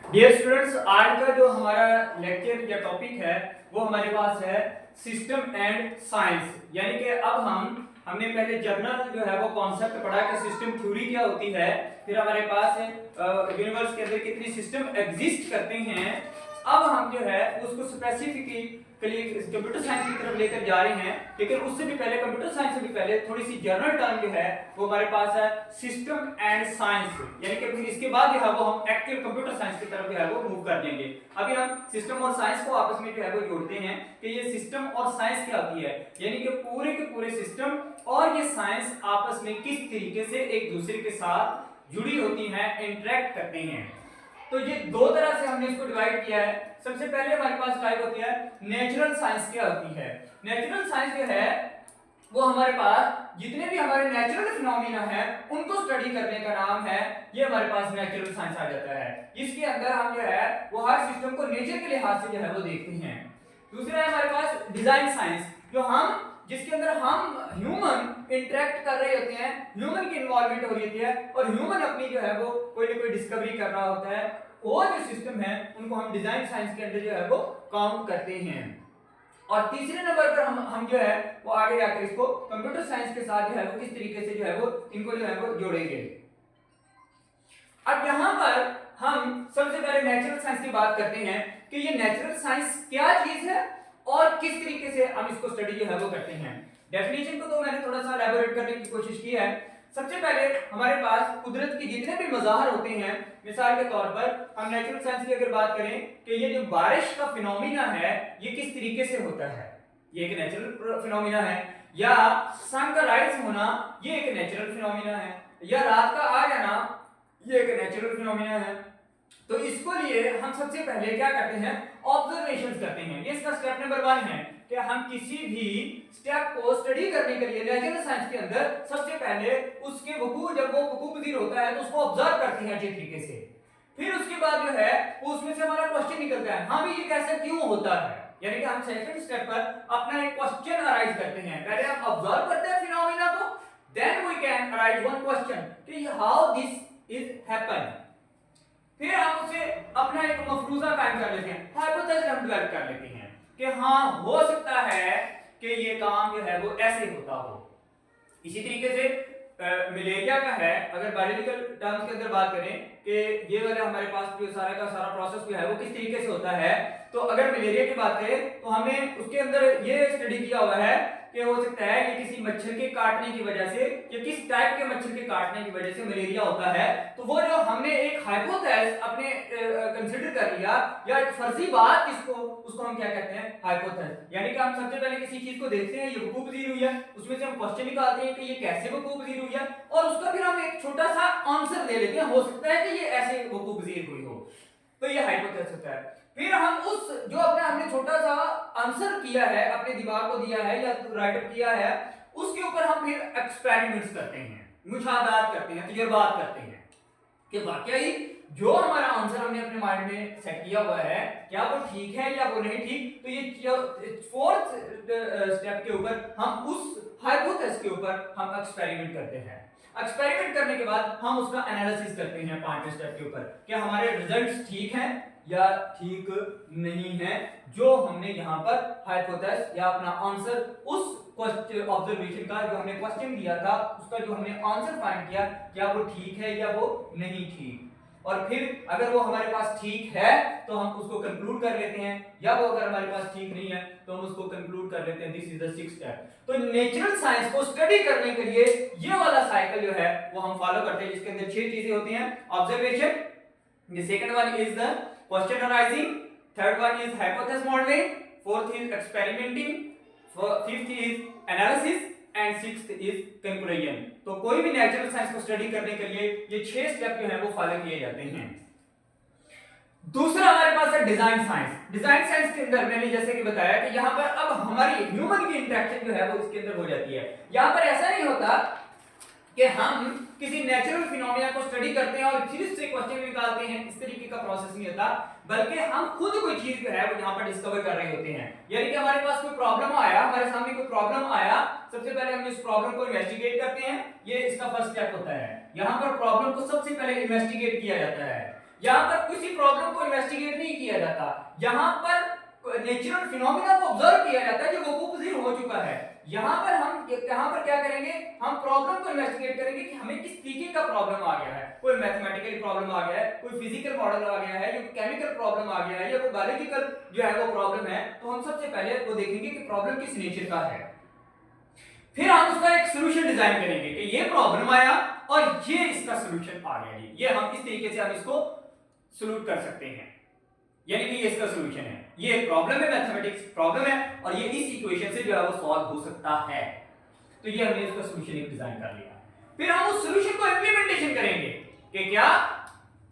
Dear students, आज का जो हमारा लेक्चर या टॉपिक है वो हमारे पास है सिस्टम एंड साइंस। यानी कि अब हमने पहले जनरल जो है वो कॉन्सेप्ट पढ़ा कि सिस्टम थ्योरी क्या होती है, फिर हमारे पास यूनिवर्स के अंदर कितनी सिस्टम एग्जिस्ट करते हैं। अब हम जो है उसको स्पेसिफिकली कंप्यूटर साइंस की तरफ लेकर जा रहे हैं, लेकिन उससे भी पहले कंप्यूटर साइंस से भी पहले थोड़ी सी जनरल टर्म जो है वो हमारे पास है सिस्टम एंड साइंस। यानी कि फिर इसके बाद जो है वो हम एक्चुअल कंप्यूटर साइंस की तरफ जो है वो मूव कर देंगे। अभी हम सिस्टम और साइंस को आपस में जो है वो जोड़ते हैं कि ये सिस्टम और साइंस क्या होती है, यानी कि पूरे के पूरे सिस्टम और ये साइंस आपस में किस तरीके से एक दूसरे के साथ जुड़ी होती हैं, इंटरेक्ट करते हैं। तो ये दो तरह से हमने इसको डिवाइड किया है। सबसे पहले हमारे पास टाइप होती है नेचुरल साइंस क्या होती है। नेचुरल साइंस जो है वो हमारे पास जितने भी हमारे नेचुरल फिनोमिना है उनको स्टडी करने का नाम है, ये हमारे पास नेचुरल साइंस आ जाता है। इसके अंदर हम जो है वो हर सिस्टम को नेचर के लिहाज से जो है वो देखते हैं। दूसरा है हमारे पास डिजाइन साइंस, जो हम जिसके अंदर हम ह्यूमन इंटरेक्ट कर रहे होते हैं, ह्यूमन की इन्वॉल्वमेंट हो रही होती है और ह्यूमन अपनी जो है वो कोई ना कोई डिस्कवरी कर रहा होता है। वो जो सिस्टम है उनको हम डिजाइन साइंस के अंदर जो है वो काउंट करते हैं। और तीसरे नंबर पर हम जो है वो आगे जाकर इसको कंप्यूटर साइंस के साथ जो है वो किस तरीके से जो है वो इनको जो है वो जोड़ेंगे। अब यहां पर हम सबसे पहले नेचुरल साइंस की बात करते हैं कि ये नेचुरल साइंस क्या चीज है और किस तरीके से हम इसको स्टडी जो है वो करते हैं। डेफिनेशन को तो मैंने थोड़ा सा एलैबोरेट करने की कोशिश की है। सबसे पहले हमारे पास कुदरत के जितने भी मज़ाहर होते हैं, मिसाल के तौर पर हम नेचुरल साइंस की अगर बात करें कि ये जो बारिश का फिनोमिना है ये किस तरीके से होता है, ये एक नेचुरल फिनोमिना है। या सन का राइज होना ये एक नेचुरल फिनोमिना है, या रात का आ जाना ये एक नेचुरल फिनोमिना है। तो इसको लिए हम सबसे पहले क्या करते हैं, ऑब्जर्वेशंस करते हैं। ये इसका स्टेप नंबर 1 है कि हम किसी भी स्टेप को स्टडी करने के लिए नेचुरल साइंस के अंदर सबसे पहले उसके वकूअ, जब वो वकूअ पजीर होता है तो उसको ऑब्जर्व करते हैं अच्छे तरीके से। फिर उसके बाद जो है उसमें से हमारा क्वेश्चन निकलता है, हाँ भी ये कैसे क्यों होता है। यानी कि हम सेकंड स्टेप पर अपना एक क्वेश्चन अराइज करते हैं। पहले हम ऑब्जर्व करते हैं फिनोमेना को, then we can arise one question कि हाउ दिस इज हैपन। फिर हम उसे अपना एक मफरूजा कायम कर लेते हैं, हाइपोथेसिस हम डेवलप कर लेते हैं कि हाँ हो सकता है कि ये काम जो है वो ऐसे होता हो। इसी तरीके से मलेरिया का है, अगर बायोलॉजिकल टर्म्स के अंदर बात करें कि ये वाला हमारे पास जो सारा का सारा प्रोसेस जो है वो किस तरीके से होता है, तो अगर मलेरिया की बात करें तो हमने उसके अंदर ये स्टडी किया हुआ है कि हो सकता है ये किसी मच्छर के काटने की वजह से या किस टाइप के मच्छर के काटने की वजह से मलेरिया होता है। तो वो जो हमने एक हाइपोथेसिस अपने कंसीडर कर लिया या एक फर्जी बात उसको हम क्या कहते हैं, हाइपोथेसिस। यानी कि हम सबसे पहले किसी चीज को देखते हैं, ये वकूअ पजीर हुई है, उसमें से हम क्वेश्चन निकालते हैं कि ये कैसे वकूअ पजीर हुई है और उसका फिर हम एक छोटा सा आंसर दे लेते हैं, हो सकता है कि ये ऐसे वकूअ पजीर हुई हो। तो ये हाइपोथेसिस होता है। फिर हम उस जो हमने छोटा सा आंसर किया है, अपने दिमाग को दिया है या राइट अप किया है, उसके ऊपर हम फिर एक्सपेरिमेंट्स करते हैं, मुशाहदात करते हैं, तजर्बात करते हैं कि वाकई जो हमारा आंसर हमने अपने माइंड में सेट किया हुआ है क्या वो ठीक है या वो नहीं ठीक। तो ये फोर्थ स्टेप के ऊपर हम उस हाइपोथेसिस के ऊपर हम एक्सपेरिमेंट करते हैं। एक्सपेरिमेंट करने के बाद हम उसका एनालिसिस करते हैं 5वें स्टेप के ऊपर कि हमारे रिजल्ट्स ठीक हैं या ठीक नहीं है। जो हमने यहाँ पर हाइपोथेसिस या अपना आंसर उस क्वेश्चन ऑब्जर्वेशन का जो हमने क्वेश्चन दिया था उसका जो हमने आंसर फाइंड किया क्या वो ठीक है या वो नहीं ठीक। और फिर अगर वो हमारे पास ठीक है तो हम उसको कंक्लूड कर लेते हैं, या वो अगर हमारे पास ठीक नहीं है तो हम उसको कंक्लूड कर लेते हैं। This is the 6th step. तो नेचुरल साइंस को स्टडी करने के लिए ये वाला साइकिल जो है वो हम फॉलो करते हैं, जिसके अंदर 6 चीजें होती हैं। Observation, the second one is the question arising, third one is hypothesis modelling, fourth is experimenting, fifth is analysis and 6th is conclusion. तो कोई भी नेचुरल साइंस को स्टडी करने के लिए ये 6 स्टेप जो है वो फॉलो किए जाते हैं। दूसरा हमारे पास है डिजाइन साइंस। डिजाइन साइंस के अंदर मैंने जैसे कि बताया कि यहाँ पर अब हमारी ह्यूमन की इंटरेक्शन जो है वो इसके अंदर हो जाती है। यहाँ पर ऐसा नहीं होता कि हम किसी नेचुरल फिनोमिना को स्टडी करते हैं और फिर उससे क्वेश्चन निकालते हैं, इस तरीके का प्रोसेस नहीं होता, बल्कि हम खुद कोई चीज जो है वो यहाँ पर डिस्कवर कर रहे होते हैं। यानी कि हमारे पास कोई प्रॉब्लम आया, हमारे सामने कोई प्रॉब्लम आया, सबसे पहले हम इस प्रॉब्लम को इन्वेस्टिगेट करते हैं, ये इसका फर्स्ट स्टेप होता है। यहाँ पर प्रॉब्लम को सबसे पहले इन्वेस्टिगेट किया जाता है। यहाँ पर किसी प्रॉब्लम को इन्वेस्टिगेट नहीं किया जाता, यहाँ पर नेचुरल फिनोमेना को ऑब्जर्व किया जाता है जो वकूफ हो चुका है। यहाँ पर हम क्या करेंगे, हम प्रॉब्लम को इन्वेस्टिगेट करेंगे कि हमें किस तरीके का प्रॉब्लम आ गया है। कोई मैथमेटिकल प्रॉब्लम आ गया है, कोई फिजिकल मॉडल आ गया है, या केमिकल प्रॉब्लम आ गया है, या कोई बायोलॉजिकल जो है वो प्रॉब्लम है, तो हम सबसे पहले वो देखेंगे कि प्रॉब्लम किस नेचर का है। फिर हम उसका एक सोल्यूशन डिजाइन करेंगे कि ये प्रॉब्लम आया और ये इसका सोल्यूशन आ गया। ये हम इस तरीके से हम इसको सोल्व कर सकते हैं, यानी कि ये इसका सोल्यूशन है। ये एक प्रॉब्लम है, मैथमेटिक्स प्रॉब्लम है, और ये इस इक्वेशन से जो है वो सॉल्व हो सकता है। तो ये हमने इसका सोल्यूशन एक डिजाइन कर लिया। फिर हम उस सोल्यूशन को इंप्लीमेंटेशन करेंगे कि क्या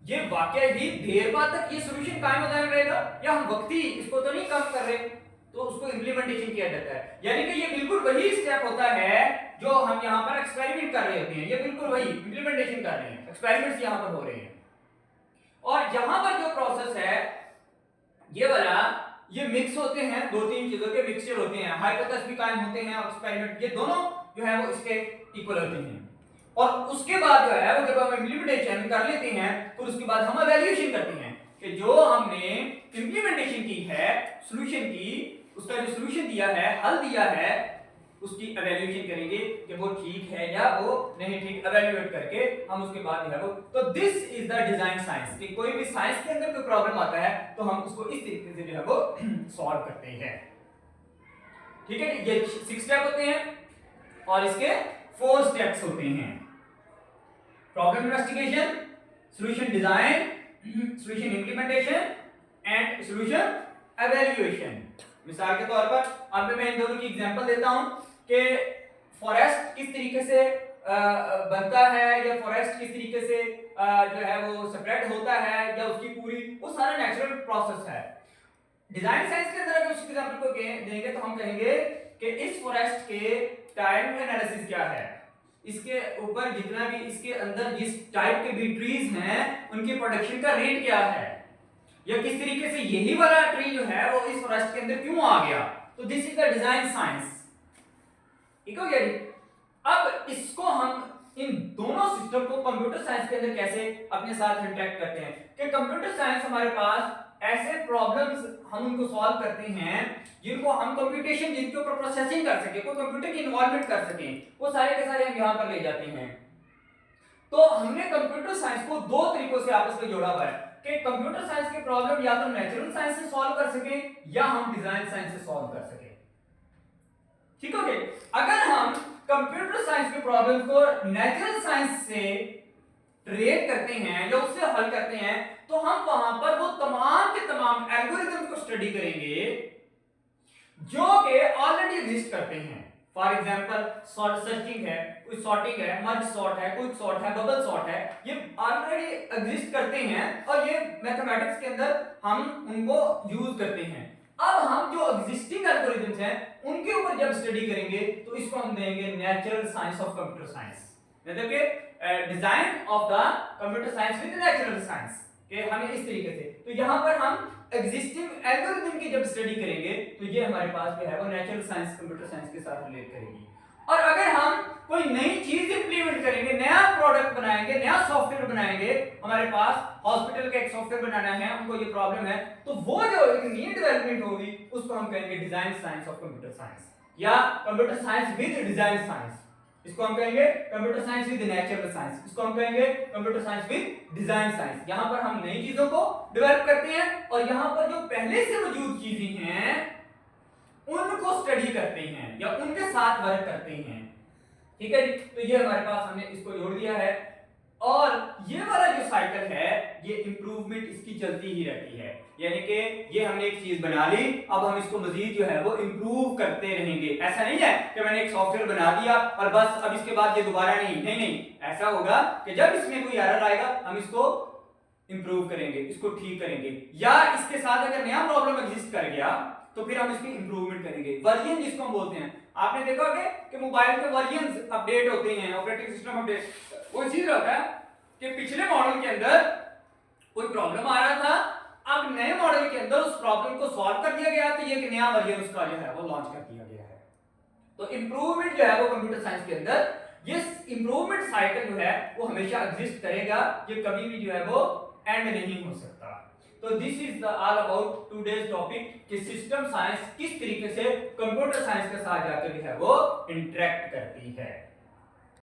ये वाकई ही देर बाद तक ये सोल्यूशन कायम रहेगा, या हम वक्ती इसको तो नहीं कम कर रहे, तो उसको इंप्लीमेंटेशन किया जाता है। यानी कि ये बिल्कुल वही स्टेप होता है जो हम यहाँ पर एक्सपेरिमेंट कर रहे होते हैं, ये बिल्कुल वही इंप्लीमेंटेशन कर रहे हैं, एक्सपेरिमेंट्स यहाँ पर हो रहे हैं। और यहाँ पर जो प्रोसेस है ये वाला, ये मिक्स होते हैं, दो तीन चीजों के मिक्सचर होते हैं, हाइपोथेसिस भी कायम होते हैं और एक्सपेरिमेंट, ये दोनों जो है वो इसके इक्वल होते हैं। और उसके बाद जो है वो जब हम इंप्लीमेंटेशन कर लेते हैं तो उसके बाद हम एवेल्यूएशन करते हैं कि जो हमने इंप्लीमेंटेशन की है सॉल्यूशन की, उसका जो सॉल्यूशन दिया है, हल दिया है, उसकी एवेल्यूएशन करेंगे कि वो ठीक है या वो नहीं ठीक। एवेल्यूएट करके हम उसके बाद जो है वो, तो this is the design science, कि कोई भी साइंस के अंदर कोई प्रॉब्लम आता है तो हम उसको इस तरीके से जो है वो सॉल्व करते हैं। ठीक है, ये 6 स्टेप होते हैं और इसके 4 स्टेप्स होते हैं। Problem investigation, solution design, solution implementation and solution evaluation. मिसाल के तौर पर अब मैं इन दोनों की एग्जांपल देता हूं कि फॉरेस्ट किस तरीके से बनता है, या फॉरेस्ट किस तरीके से जो है वो स्प्रेड होता है, या उसकी पूरी वो सारा नेचुरल प्रोसेस है। डिजाइन साइंस के अंदर अगर उस एग्जांपल को देंगे तो हम कहेंगे कि इस फॉरेस्ट के टाइम एनालिसिस क्या है, इसके ऊपर जितना भी इसके अंदर जिस टाइप के भी ट्रीज हैं उनकी प्रोडक्शन का रेट क्या है, या किस तरीके से यही वाला ट्री जो है वो इस फॉरेस्ट के अंदर क्यों आ गया। तो this is the design science. ठीक हो गया जी। अब इसको हम इन दोनों सिस्टम को कंप्यूटर साइंस के अंदर कैसे अपने साथ इंटरेक्ट करते हैं कि कंप्यूटर साइंस हमारे पास ऐसे प्रॉब्लम्स हम उनको सॉल्व करते हैं जिनको हम कंप्यूटेशन, जिनके ऊपर प्रोसेसिंग कर सके, कोई कंप्यूटर की इन्वॉल्वमेंट कर सके, वो सारे के सारे हम यहां पर ले जाते हैं। तो हमने कंप्यूटर साइंस को दो तरीकों से आपस में जोड़ा हुआ है कि कंप्यूटर साइंस के प्रॉब्लम या तो नेचुरल साइंस से सॉल्व कर सके या हम डिजाइन साइंस से सॉल्व कर सके। ठीक है, अगर हम कंप्यूटर साइंस के प्रॉब्लम को नेचुरल साइंस से रिलेट करते हैं या उससे हल करते हैं तो हम वहां पर वो तमाम के तमाम एल्गोरिथम को स्टडी करेंगे जो कि ऑलरेडी एग्जिस्ट करते हैं। फॉर एग्जांपल सर्चिंग है, कोई सॉर्टिंग है, मर्ज सॉर्ट है, क्विक सॉर्ट है, बबल सॉर्ट है, ये ऑलरेडी एग्जिस्ट करते हैं और ये मैथमेटिक्स के अंदर हम उनको यूज करते हैं। अब हम जो एग्जिस्टिंग एल्गोरिथम्स हैं उनके ऊपर जब स्टडी करेंगे तो इसको हम देंगे natural science of computer science, मतलब कि design of the computer science with natural science के हमें इस तरीके से। तो यहां पर हम एग्जिस्टिंग एल्गोरिथम की जब स्टडी करेंगे तो ये हमारे पास जो है वो नेचुरल साइंस कंप्यूटर साइंस के साथ रिलेट करेगी। और अगर हम कोई नई चीज इंप्लीमेंट करेंगे, नया प्रोडक्ट बनाएंगे, नया सॉफ्टवेयर बनाएंगे, हमारे पास हॉस्पिटल का एक सॉफ्टवेयर बनाना है, उनको ये प्रॉब्लम है, तो वो जो एक नई डेवलपमेंट होगी उसको हम कहेंगे design science of computer science या computer science with design science. इसको हम कहेंगे computer science with natural science, इसको हम कहेंगे computer science with design science. यहां पर हम नई चीजों को डेवलप करते हैं और यहां पर जो पहले से मौजूद चीजें हैं उनको स्टडी करते हैं या उनके साथ वर्क करते हैं। ठीक है जी, तो ये हमारे पास हमने इसको जोड़ दिया है और ये वाला जो साइकिल है ये इंप्रूवमेंट इसकी चलती ही रहती है, यानी कि ये हमने एक चीज बना ली, अब हम इसको मजीद जो है वो इंप्रूव करते रहेंगे। ऐसा नहीं है कि मैंने एक सॉफ्टवेयर बना दिया और बस अब इसके बाद ये दोबारा नहीं, ऐसा होगा कि जब इसमें कोई एरर आएगा हम इसको इंप्रूव करेंगे, इसको ठीक करेंगे, या इसके साथ अगर नया प्रॉब्लम एग्जिस्ट कर गया तो फिर हम इसकी इंप्रूवमेंट करेंगे। वर्जन जिसको हम बोलते हैं, आपने देखा होगा कि मोबाइल के वर्जन्स अपडेट होते हैं, ऑपरेटिंग सिस्टम अपडेट, वो चीज रहता है कि पिछले मॉडल के अंदर कोई प्रॉब्लम आ रहा था, अब नए मॉडल के अंदर उस प्रॉब्लम को सॉल्व कर दिया गया तो ये एक नया वर्जन उसका जो है वो लॉन्च कर दिया गया है। तो इंप्रूवमेंट जो है वो कंप्यूटर साइंस के अंदर ये इंप्रूवमेंट साइकिल जो है वो हमेशा एग्जिस्ट करेगा, ये कभी भी जो है वो एंड नहीं हो सकता। तो this is the all about today's topic कि सिस्टम साइंस किस तरीके से कंप्यूटर साइंस के साथ जाकर जो है वो इंटरेक्ट करती है।